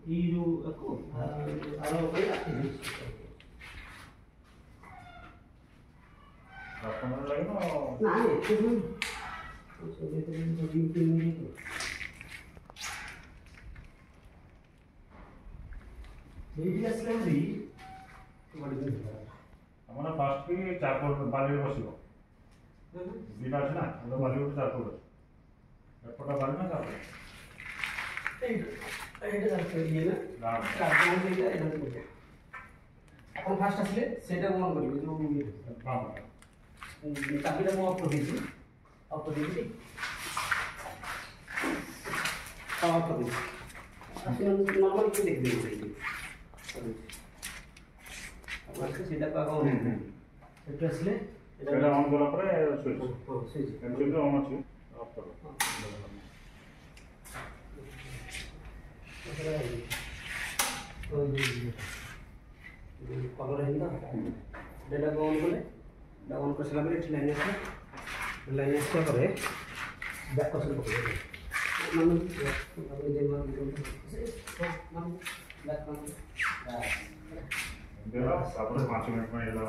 ये जो को आरो भाई ଆପଣ ଲାଗିବ ନା ଏତେ ନୁହେଁ ସେଇଟା ତ ଦୁଇ ତିନି ମିନିଟ୍ ଏଇଠି ଆସିଲା ବି ଆମର ଫାଷ୍ଟ କି ଚାରକୋଲ ବାଲିରେ ବସିବ ଦିଟା ଅଛି ନା ଗୋଟେ ବାଲି ଗୋଟେ ଚାରକୋଲ ଅଛି ଏପଟ ବାଲି ନା ଚାରକୋଲ ଏଇଟା ଇଏ ନା ଆପଣ ଫାଷ୍ଟ ଆସିଲେ ସେଇଟା କ'ଣ କରିବେ ଯେଉଁ ଚାବିଟା ମୁଁ ଅଫ୍ କରିଦେଇଛି ଅଫ୍ କରିଦେଇଛି ଅଫ୍ କରିଦେଇଛି ନର୍ମାଲ ଟିକେ ଦେଖିଦେବି ସେଇଠି ଆପଣ ଆସିଲେ ସେଇଟା ଆଗ ସେଠୁ ଆସିଲେ ସେଇଟା ଅନ୍ କଲା ପରେ ସୁଇଚ୍ ହଁ ସୁଇଚ୍ ଏମିତି ଅନ୍ ଅଛି ଅଫ୍ କର କଲର୍ ହେଇନି ତ ଏଇଟା ଅନ୍ କଲେ ଅନ୍ କରିସାରିଲା ପରେ ଏଠି ଲାଇନ୍ ଆସିଲା ଲାଇନ୍ ଆସିଲା ପରେ ବ୍ୟାକ୍ କସରେ ପକେଇବେ ତାପରେ 5 ମିନିଟ୍ ପାଇଁ ଏଇଟା